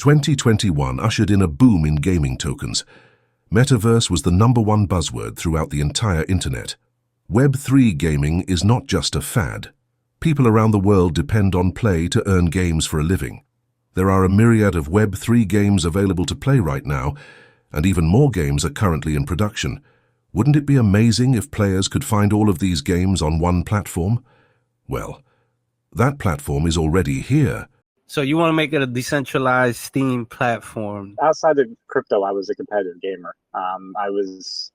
2021 ushered in a boom in gaming tokens. Metaverse was the #1 buzzword throughout the entire internet. Web3 gaming is not just a fad. People around the world depend on play to earn games for a living. There are a myriad of Web3 games available to play right now, and even more games are currently in production. Wouldn't it be amazing if players could find all of these games on one platform? Well, that platform is already here. So you want to make it a decentralized Steam platform? Outside of crypto, I was a competitive gamer. I was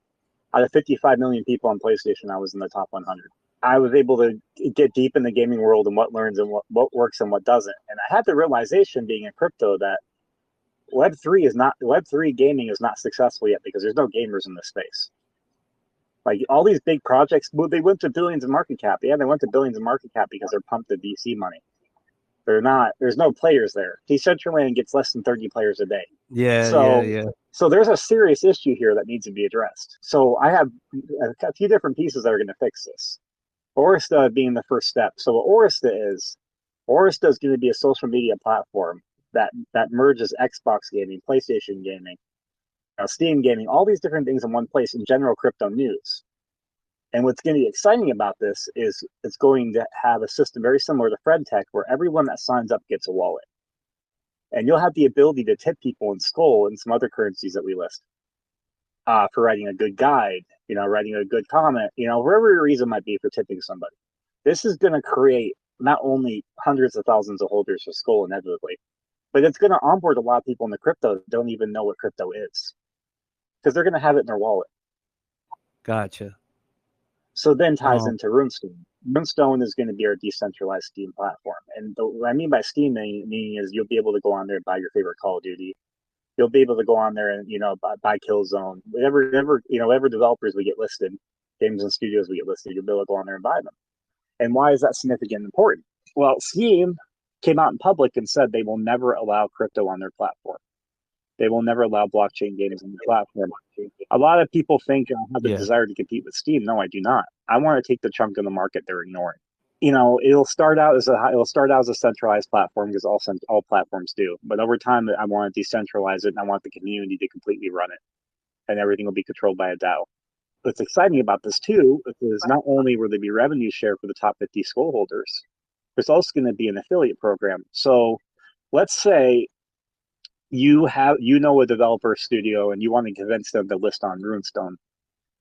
out of 55 million people on PlayStation, I was in the top 100. I was able to get deep in the gaming world and what learns and what works and what doesn't. And I had the realization being in crypto that Web3 gaming is not successful yet because there's no gamers in this space. Like all these big projects, they went to billions of market cap. Yeah, they went to billions of market cap because they're pumped the VC money. There's no players there. Decentraland gets less than 30 players a day. So there's a serious issue here that needs to be addressed. So I have a few different pieces that are going to fix this. Orista being the first step. So what Orista is going to be a social media platform that merges Xbox gaming, PlayStation gaming, Steam gaming, all these different things in one place in general crypto news. And what's going to be exciting about this is it's going to have a system very similar to FredTech where everyone that signs up gets a wallet. And you'll have the ability to tip people in SKOL and some other currencies that we list for writing a good guide, writing a good comment, whatever your reason might be for tipping somebody. This is going to create not only hundreds of thousands of holders for SKOL inevitably, but it's going to onboard a lot of people in the crypto that don't even know what crypto is because they're going to have it in their wallet. Gotcha. So then ties into Runestone. Runestone is going to be our decentralized Steam platform. And what I mean by Steam meaning is you'll be able to go on there and buy your favorite Call of Duty. You'll be able to go on there and, buy Killzone. Whatever developers we get listed, games and studios we get listed, you'll be able to go on there and buy them. And why is that significant and important? Well, Steam came out in public and said they will never allow crypto on their platform. They will never allow blockchain games on the platform. A lot of people think I have the desire to compete with Steam. No, I do not. I want to take the chunk of the market they're ignoring. It'll start out as a centralized platform because all platforms do. But over time, I want to decentralize it and I want the community to completely run it, and everything will be controlled by a DAO. What's exciting about this too is not only will there be revenue share for the top 50 SKOL holders, there's also going to be an affiliate program. So let's say you know a developer studio and you want to convince them to list on Runestone.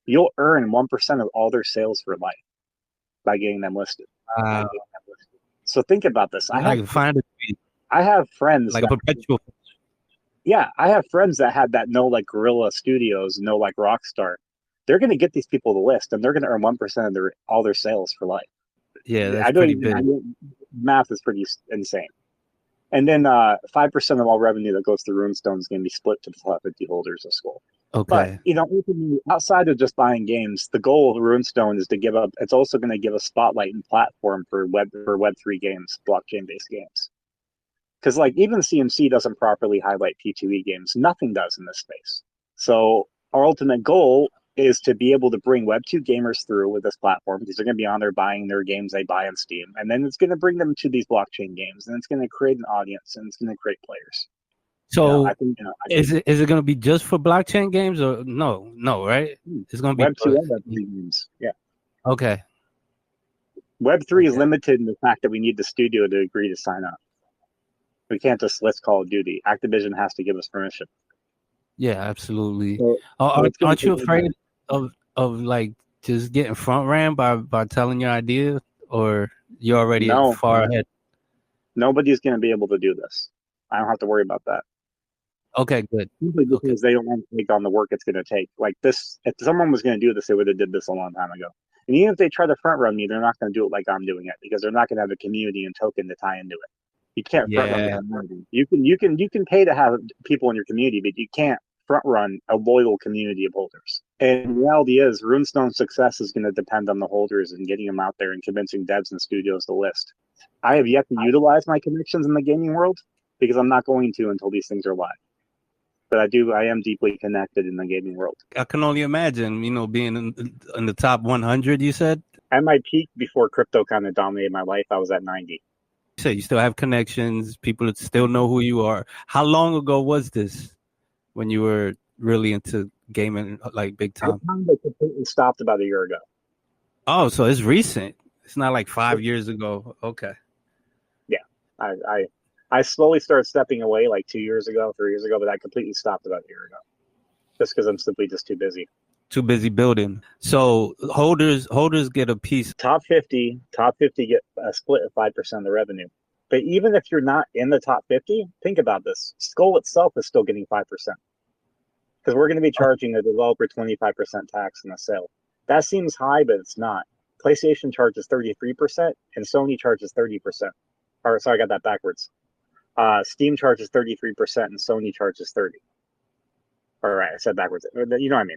You'll earn 1% of all their sales for life by getting them listed. So think about this. I have friends like a perpetual. Yeah, I have friends that had that know like Guerrilla Studios, know like Rockstar. They're going to get these people to list, and they're going to earn 1% of all their sales for life. Yeah, that's pretty big. Math is pretty insane. And then 5% of all revenue that goes through Runestone is going to be split to the top 50 holders of SKOL. Okay. But outside of just buying games, the goal of Runestone is to give up. It's also going to give a spotlight and platform for Web3 games, blockchain-based games. Because like even CMC doesn't properly highlight P2E games. Nothing does in this space. So our ultimate goal is to be able to bring Web2 gamers through with this platform because they're going to be on there buying their games they buy on Steam. And then it's going to bring them to these blockchain games, and it's going to create an audience, and it's going to create players. So is it going to be just for blockchain games or no, right? It's going to be Web2 and Web3 games. Yeah. Okay. Web3 is limited in the fact that we need the studio to agree to sign up. We can't just list Call of Duty. Activision has to give us permission. Yeah, absolutely. So, aren't you afraid of like just getting front ran by telling your idea, or you're already far ahead? Nobody's going to be able to do this. I don't have to worry about that. Okay, good. Simply because they don't want to take on the work it's going to take. Like this, if someone was going to do this, they would have did this a long time ago. And even if they try to front run me, they're not going to do it like I'm doing it because they're not going to have a community and token to tie into it. You can't front run the community. You can pay to have people in your community, but you can't front run a loyal community of holders. And the reality is, Runestone's success is going to depend on the holders and getting them out there and convincing devs and studios to list. I have yet to utilize my connections in the gaming world because I'm not going to until these things are live. But I am deeply connected in the gaming world. I can only imagine, being in the top 100, you said? At my peak before crypto kind of dominated my life, I was at 90. say you still have connections. People still know who you are. How long ago was this when you were really into gaming, like big time? I kind of completely stopped about a year ago. Oh, so it's recent. It's not like 5 years ago. Okay. Yeah, I slowly started stepping away like 2 years ago, 3 years ago, but I completely stopped about a year ago, just because I'm simply just too busy. Too busy building. So holders get a piece. Top 50 get a split of 5% of the revenue. But even if you're not in the top 50, think about this. SKOL itself is still getting 5%. Because we're going to be charging the developer 25% tax on the sale. That seems high, but it's not. PlayStation charges 33% and Sony charges 30%. Or sorry, I got that backwards. Steam charges 33% and Sony charges 30%. All right, I said backwards. You know what I mean?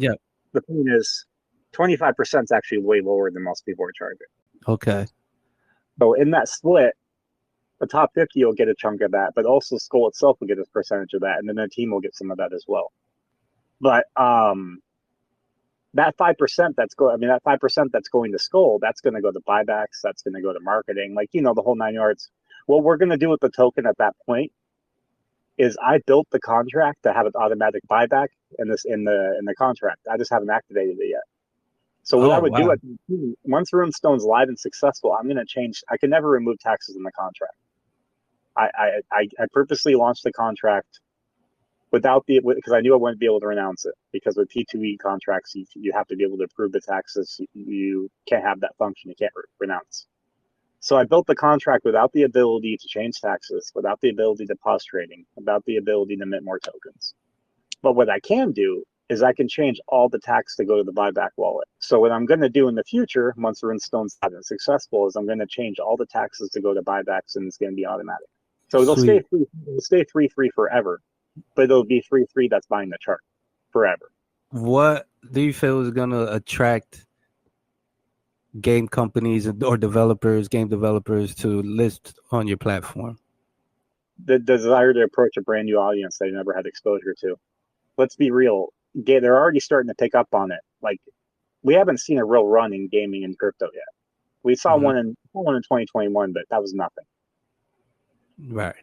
Yeah. The point is, 25% is actually way lower than most people are charging. Okay. So in that split, the top 50 will get a chunk of that, but also SKOL itself will get a percentage of that, and then the team will get some of that as well. But that 5% that's going to SKOL, that's going to go to buybacks, that's going to go to marketing, like, you know, the whole 9 yards. What we're going to do with the token at that point is I built the contract to have an automatic buyback in the contract. I just haven't activated it yet. So what I would do at once Runestone's live and successful, I'm going to change. I can never remove taxes in the contract. I purposely launched the contract because I knew I wouldn't be able to renounce it, because with P2E contracts, you have to be able to approve the taxes. You can't have that function. You can't renounce. So I built the contract without the ability to change taxes, without the ability to pause trading, without the ability to mint more tokens. But what I can do is I can change all the tax to go to the buyback wallet. So what I'm going to do in the future, once Runestone's successful, is I'm going to change all the taxes to go to buybacks, and it's going to be automatic. So it'll stay free. It'll stay 3-3 forever, but it'll be 3-3 that's buying the chart forever. What do you feel is going to attract game companies or game developers to list on your platform? The desire to approach a brand new audience they never had exposure to. Let's be real. They're already starting to pick up on it. Like, we haven't seen a real run in gaming and crypto yet. We saw one in 2021, but that was nothing. Right.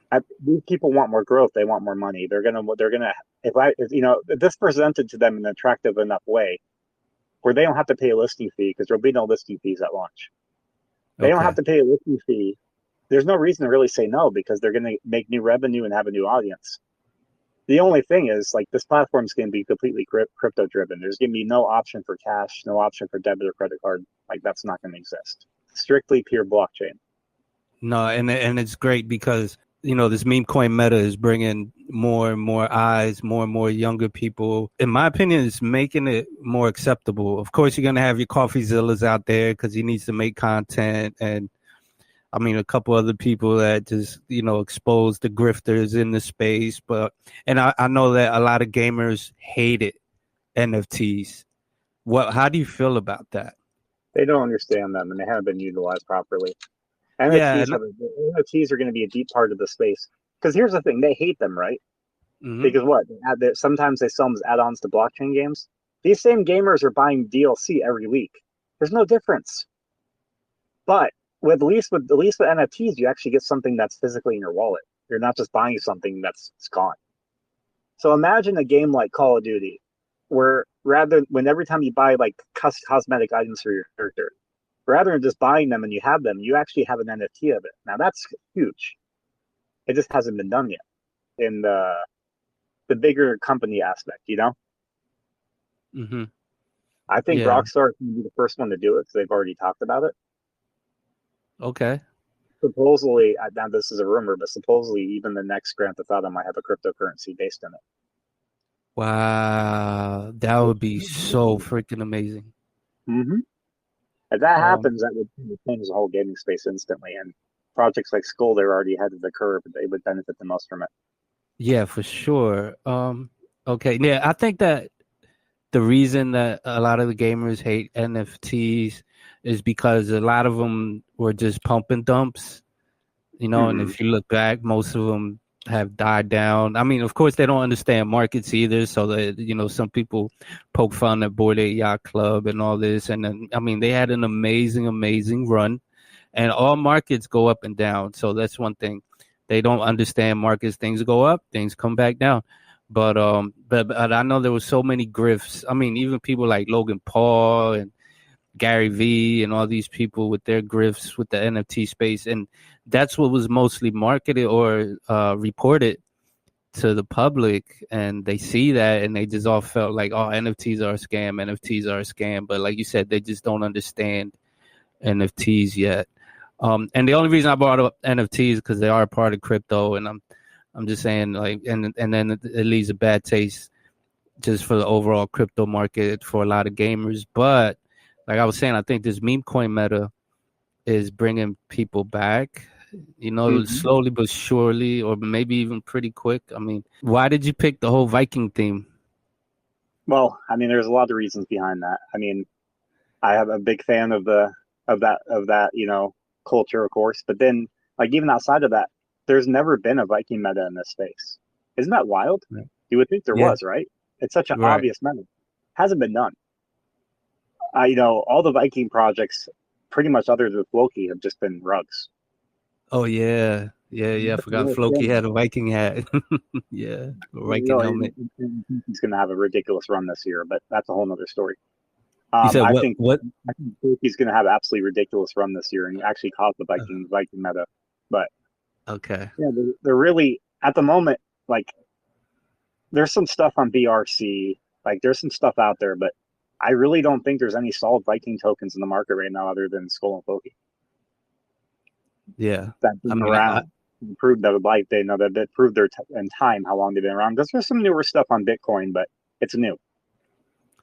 These people want more growth. They want more money. They're gonna. If this presented to them in an attractive enough way, where they don't have to pay a listing fee, because there'll be no listing fees at launch. They don't have to pay a listing fee. There's no reason to really say no, because they're going to make new revenue and have a new audience. The only thing is, like, this platform is going to be completely crypto driven. There's going to be no option for cash, no option for debit or credit card. Like, that's not going to exist. Strictly pure blockchain. No, and it's great because, you know, this meme coin meta is bringing more and more eyes, more and more younger people. In my opinion, it's making it more acceptable. Of course, you're going to have your coffeezillas out there because he needs to make content. And I mean, a couple other people that just, you know, expose the grifters in the space. And I know that a lot of gamers hated NFTs. How do you feel about that? They don't understand them, and they haven't been utilized properly. NFTs are going to be a deep part of the space. Because here's the thing, they hate them, right? Because sometimes they sell them as add-ons to blockchain games. These same gamers are buying DLC every week. There's no difference. But at least with NFTs, you actually get something that's physically in your wallet. You're not just buying something that's gone. So imagine a game like Call of Duty, where every time you buy like cosmetic items for your character, rather than just buying them and you have them, you actually have an NFT of it. Now that's huge. It just hasn't been done yet in the bigger company aspect, you know? I think Rockstar is going to be the first one to do it, because they've already talked about it. Okay. Supposedly, now this is a rumor, but supposedly even the next Grand Theft Auto might have a cryptocurrency based in it. Wow, that would be so freaking amazing. If that happens, that would change the whole gaming space instantly. And projects like SKOL, they're already ahead of the curve. They would benefit the most from it. Yeah, for sure. Okay. Yeah, I think that the reason that a lot of the gamers hate NFTs is because a lot of them were just pump and dumps, you know, and if you look back, most of them have died down. I mean, of course, they don't understand markets either. So that, you know, some people poke fun at Bored Ape Yacht Club and all this. And then, I mean, they had an amazing run. And all markets go up and down. So that's one thing. They don't understand markets. Things go up, things come back down. But I know there were so many grifts. I mean, even people like Logan Paul and Gary Vee and all these people with their grifts with the NFT space. And that's what was mostly marketed or reported to the public. And they see that and they just all felt like, oh, NFTs are a scam. NFTs are a scam. But like you said, they just don't understand NFTs yet. And the only reason I brought up NFTs is because they are a part of crypto. And I'm just saying, like, and then it leaves a bad taste just for the overall crypto market for a lot of gamers. But like I was saying, I think this meme coin meta is bringing people back, slowly but surely, or maybe even pretty quick. I mean, why did you pick the whole Viking theme? Well, I mean, there's a lot of reasons behind that. I mean, I am a big fan of that, culture, of course. But then, like, even outside of that, there's never been a Viking meta in this space. Isn't that wild? Yeah. You would think there was, right? It's such an obvious meta. Hasn't been done. All the Viking projects, pretty much other than Floki, have just been rugs. Oh yeah. I forgot Floki had a Viking hat. Yeah, Viking helmet. He's going to have a ridiculous run this year, but that's a whole nother story. You said I think Floki's going to have an absolutely ridiculous run this year and actually cause the Viking meta. But okay, yeah, they're really at the moment, like, there's some stuff on BRC, like there's some stuff out there, but I really don't think there's any solid Viking tokens in the market right now other than SKOL and Floki. Yeah, that been around, proved that that proved in time how long they've been around. There's some newer stuff on Bitcoin, but it's new.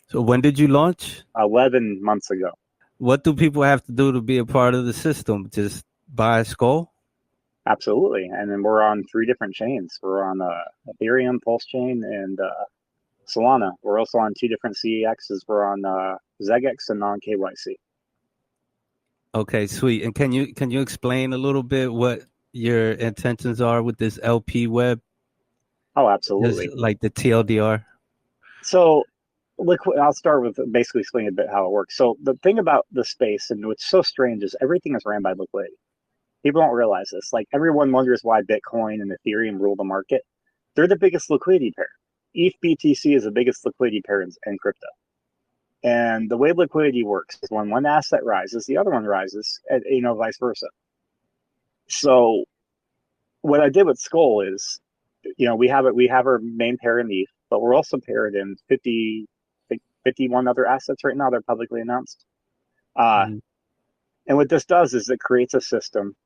So when did you launch? 11 months ago. What do people have to do to be a part of the system? Just buy SKOL? Absolutely, and then we're on 3 different chains. We're on Ethereum, PulseChain, and Solana. We're also on 2 different CEXs. We're on ZegX and non-KYC. Okay, sweet. And can you explain a little bit what your intentions are with this LP web? Oh, absolutely. Just like the TLDR. So, I'll start with basically explaining a bit how it works. So the thing about the space, and what's so strange, is everything is ran by liquidity. People don't realize this. Like, everyone wonders why Bitcoin and Ethereum rule the market. They're the biggest liquidity pair. ETH-BTC is the biggest liquidity pair in crypto. And the way liquidity works is when one asset rises, the other one rises, and vice versa. So what I did with SKOL is, we have our main pair in ETH, but we're also paired in 51 other assets right now. They're publicly announced. And what this does is it creates a system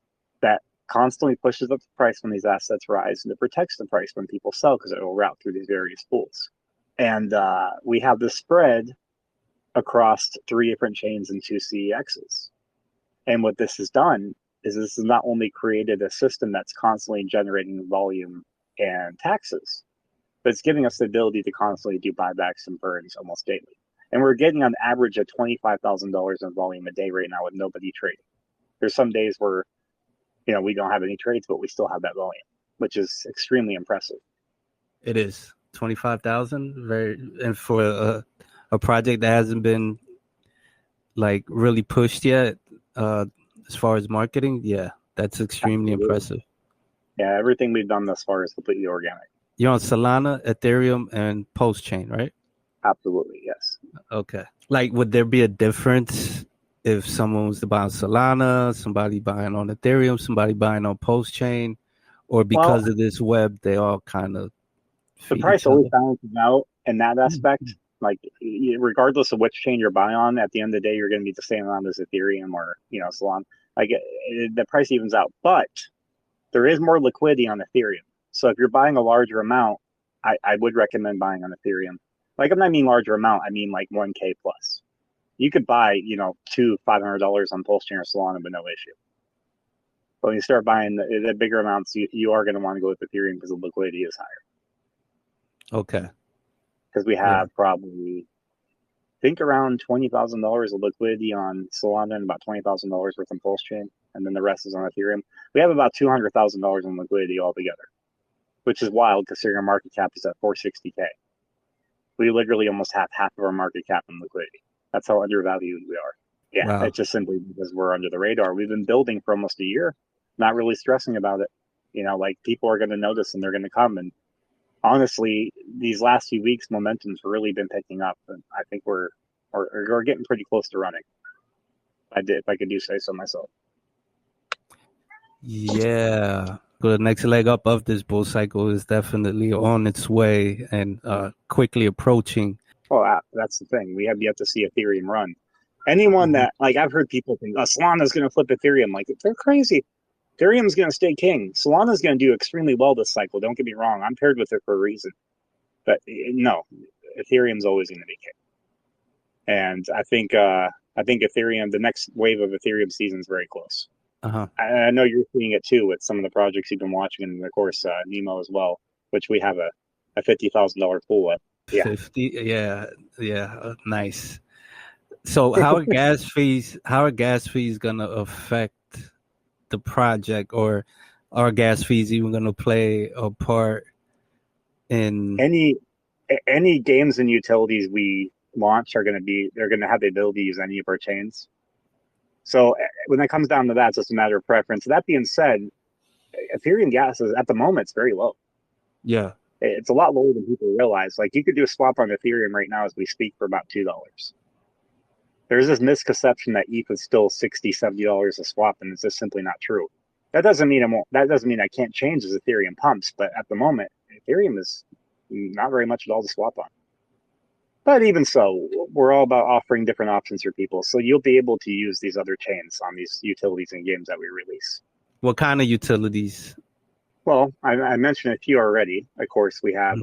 that constantly pushes up the price when these assets rise, and it protects the price when people sell because it will route through these various pools. And we have this spread across 3 different chains and 2 CEXs. And what this has done is this has not only created a system that's constantly generating volume and taxes, but it's giving us the ability to constantly do buybacks and burns almost daily. And we're getting on average of $25,000 in volume a day right now with nobody trading. There's some days where, we don't have any trades, but we still have that volume, which is extremely impressive. It is 25,000, and for a project that hasn't been like really pushed yet, as far as marketing, yeah, that's extremely impressive. Yeah, everything we've done thus far is completely organic. You're on Solana, Ethereum, and PulseChain, right? Absolutely, yes. Okay. Like, would there be a difference if someone was to buy on Solana, somebody buying on Ethereum, somebody buying on PulseChain, or because of this web, they all kind of the price always balances out in that aspect. Like, regardless of which chain you're buying on, at the end of the day, you're going to be the same amount as Ethereum or, Solana. Like, the price evens out. But there is more liquidity on Ethereum. So if you're buying a larger amount, I would recommend buying on Ethereum. Like, I mean larger amount, I mean like 1K plus. You could buy, $200-$500 on PulseChain or Solana with no issue. But when you start buying the bigger amounts, you are going to want to go with Ethereum because the liquidity is higher. Okay. Because we have probably, I think, around $20,000 of liquidity on Solana and about $20,000 worth on PulseChain, and then the rest is on Ethereum. We have about $200,000 in liquidity altogether, which is wild considering our market cap is at 460K. We literally almost have half of our market cap in liquidity. That's how undervalued we are. Yeah, Wow. it's just simply because we're under the radar. We've been building for almost a year, not really stressing about it. Like people are going to notice and they're going to come. And honestly, these last few weeks, momentum's really been picking up, and I think we're getting pretty close to running. If I could do say so myself. Yeah. The next leg up of this bull cycle is definitely on its way and quickly approaching. Oh, that's the thing. We have yet to see Ethereum run. Anyone that, like, I've heard people think, Solana's going to flip Ethereum. Like, they're crazy. Ethereum's going to stay king. Solana's going to do extremely well this cycle. Don't get me wrong. I'm paired with it for a reason. But no, Ethereum's always going to be king. And I think Ethereum, the next wave of Ethereum season is very close. Uh-huh. I know you're seeing it too with some of the projects you've been watching, and of course Nemo as well, which we have a $50,000 pool at. Yeah. 50. Yeah. Nice. So how are gas fees going to affect the project, or are gas fees even going to play a part in any games and utilities we launch they're going to have the ability to use any of our chains. So when it comes down to that, it's just a matter of preference. That being said, Ethereum gas is at the moment it's very low. Yeah. It's a lot lower than people realize. Like you could do a swap on Ethereum right now as we speak for about $2. There's this misconception that ETH is still $60, $70 a swap, and it's just simply not true. That doesn't mean I can't change as Ethereum pumps, but at the moment, Ethereum is not very much at all to swap on. But even so, we're all about offering different options for people. So you'll be able to use these other chains on these utilities and games that we release. What kind of utilities? Well, I mentioned a few already. Of course, we have,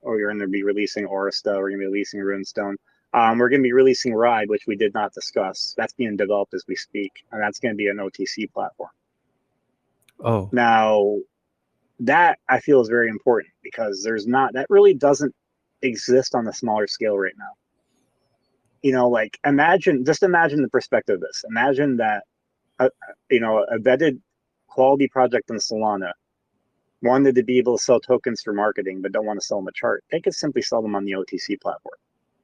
we're going to be releasing Orista, we're going to be releasing Runestone. We're going to be releasing Ride, which we did not discuss. That's being developed as we speak, and that's going to be an OTC platform. Oh. Now, that I feel is very important because that really doesn't exist on a smaller scale right now. Like imagine the perspective of this. Imagine that, a vetted quality project in Solana wanted to be able to sell tokens for marketing, but don't want to sell them a chart. They could simply sell them on the OTC platform.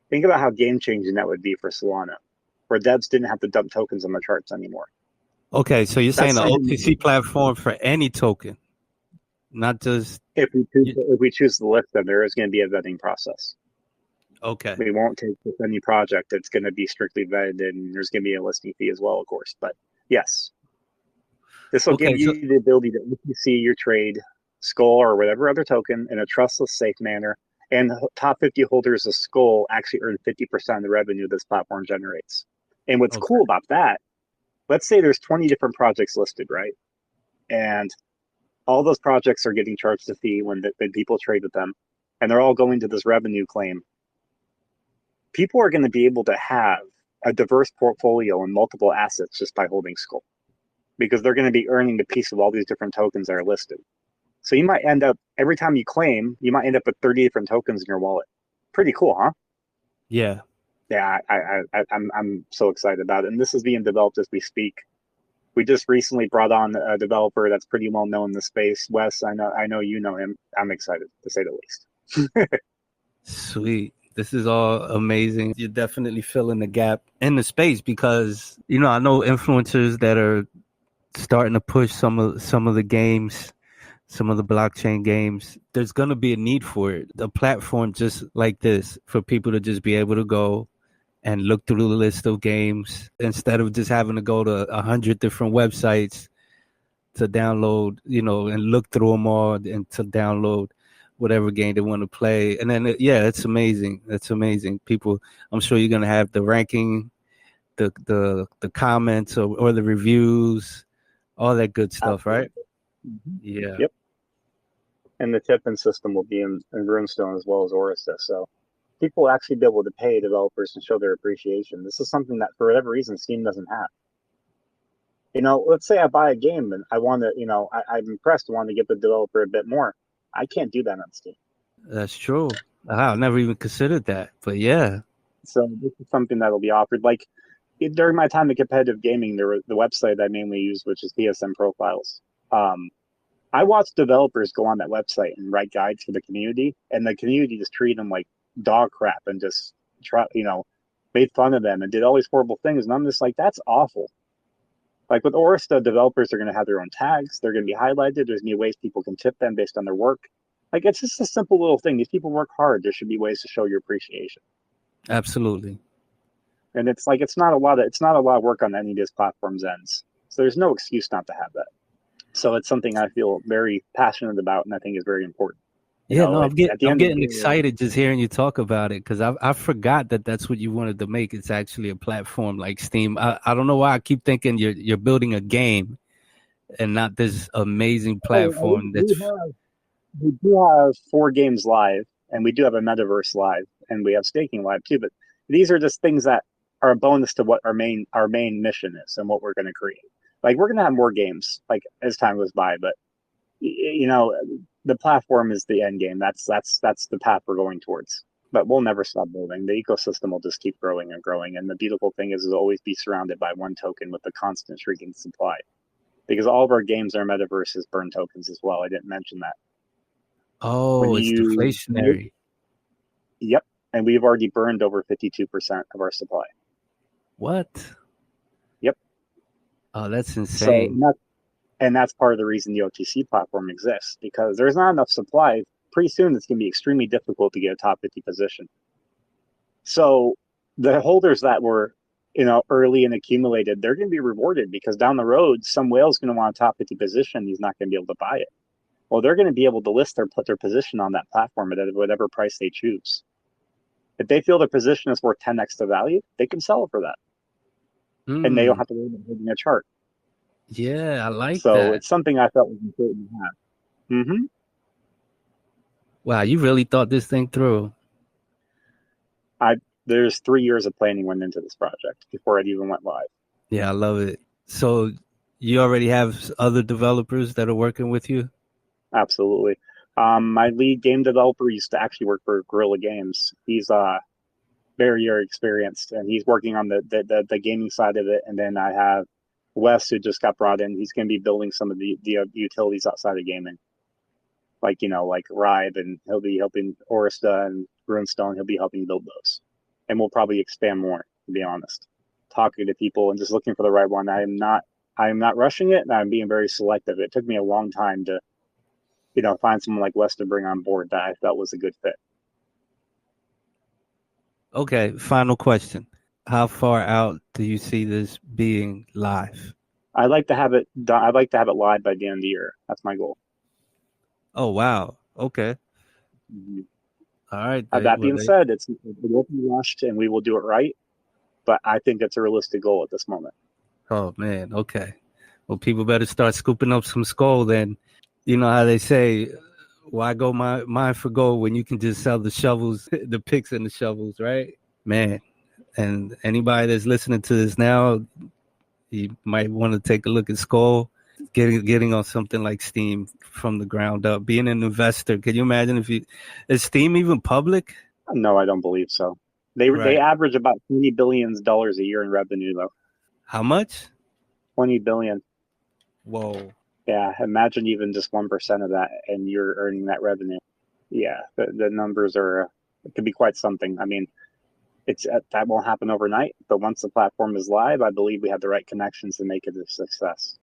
Think about how game-changing that would be for Solana, where devs didn't have to dump tokens on the charts anymore. Okay, so you're saying the OTC platform for any token, not just... If we choose to list them, there is going to be a vetting process. Okay. We won't take with any project. It's going to be strictly vetted, and there's going to be a listing fee as well, of course. But yes, this will give you the ability to OTC your trade, SKOL, or whatever other token in a trustless, safe manner. And the top 50 holders of SKOL actually earn 50% of the revenue this platform generates. And what's cool about that, let's say there's 20 different projects listed, right? And all those projects are getting charged a fee when people trade with them, and they're all going to this revenue claim. People are going to be able to have a diverse portfolio and multiple assets just by holding SKOL, because they're going to be earning the piece of all these different tokens that are listed. So you might end up, every time you claim, you might end up with 30 different tokens in your wallet. Pretty cool, huh? Yeah. Yeah, I'm so excited about it. And this is being developed as we speak. We just recently brought on a developer that's pretty well known in the space. Wes, I know you know him. I'm excited, to say the least. Sweet. This is all amazing. You're definitely filling the gap in the space because, I know influencers that are starting to push some of the games, some of the blockchain games. There's going to be a need for it. A platform just like this for people to just be able to go and look through the list of games instead of just having to go to 100 different websites to download, and look through them all and to download whatever game they want to play. And then, it's amazing. It's amazing. People, I'm sure you're going to have the ranking, the comments or the reviews, all that good stuff, Absolutely. right? Mm-hmm. Yeah. Yep. And the tipping system will be in Runestone as well as Orista. So people will actually be able to pay developers and show their appreciation. This is something that, for whatever reason, Steam doesn't have. Let's say I buy a game and I want to, I'm impressed, I want to give the developer a bit more. I can't do that on Steam. That's true. I've never even considered that, but yeah. So this is something that'll be offered. Like during my time in competitive gaming, there was the website I mainly used, which is PSN Profiles. I watched developers go on that website and write guides for the community, and the community just treat them like dog crap and just try, made fun of them and did all these horrible things. And I'm just like, that's awful. Like with Orista, developers are going to have their own tags. They're going to be highlighted. There's new ways people can tip them based on their work. Like it's just a simple little thing. These people work hard. There should be ways to show your appreciation. Absolutely. And it's like it's not a lot of work on any of these platforms' ends. So there's no excuse not to have that. So it's something I feel very passionate about, and I think is very important. I'm getting excited just hearing you talk about it, because I forgot that that's what you wanted to make. It's actually a platform like Steam. I don't know why I keep thinking you're building a game and not this amazing platform. We do have 4 games live, and we do have a metaverse live, and we have staking live too. But these are just things that are a bonus to what our main mission is and what we're going to create. Like we're going to have more games like as time goes by, but the platform is the end game. That's the path we're going towards. But we'll never stop building. The ecosystem will just keep growing and growing. And the beautiful thing is it'll always be surrounded by one token with a constant shrinking supply. Because all of our games are metaverses burn tokens as well. I didn't mention that. Oh, it's deflationary. Yep. And we've already burned over 52% of our supply. What? Yep. Oh, that's insane. And that's part of the reason the OTC platform exists, because there's not enough supply. Pretty soon it's going to be extremely difficult to get a top 50 position. So the holders that were early and accumulated, they're going to be rewarded, because down the road some whale's going to want a top 50 position. He's not going to be able to buy it. Well, they're going to be able to put their position on that platform at whatever price they choose. If they feel their position is worth 10x the value, they can sell it for that. And they don't have to worry about hitting a chart. Yeah, I like that. So it's something I felt was important to have. Mm-hmm. Wow, you really thought this thing through. There's 3 years of planning went into this project before it even went live. Yeah, I love it. So you already have other developers that are working with you? Absolutely. My lead game developer used to actually work for Guerrilla Games. He's very, very experienced, and he's working on the gaming side of it. And then I have Wes, who just got brought in. He's going to be building some of the utilities outside of gaming, like Ribe, and he'll be helping Orista and Runestone. He'll be helping build those, and we'll probably expand more. To be honest, talking to people and just looking for the right one. I am not rushing it, and I'm being very selective. It took me a long time to find someone like Wes to bring on board that I felt was a good fit. Okay, final question. How far out do you see this being live? I'd like to have it live by the end of the year. That's my goal. Oh, wow. Okay. Mm-hmm. All right. That being said, it will be rushed, and we will do it right. But I think it's a realistic goal at this moment. Oh, man. Okay. Well, people better start scooping up some SKOL then. You know how they say, why go mine for gold when you can just sell the shovels, the picks and the shovels, right? Man. And anybody that's listening to this now, you might want to take a look at SKOL, getting on something like Steam from the ground up, being an investor. Can you imagine is Steam even public? No, I don't believe so. They average about $20 billion a year in revenue, though. How much? $20 billion. Whoa. Yeah, imagine even just 1% of that, and you're earning that revenue. Yeah, the numbers it could be quite something. I mean, that won't happen overnight, but once the platform is live, I believe we have the right connections to make it a success.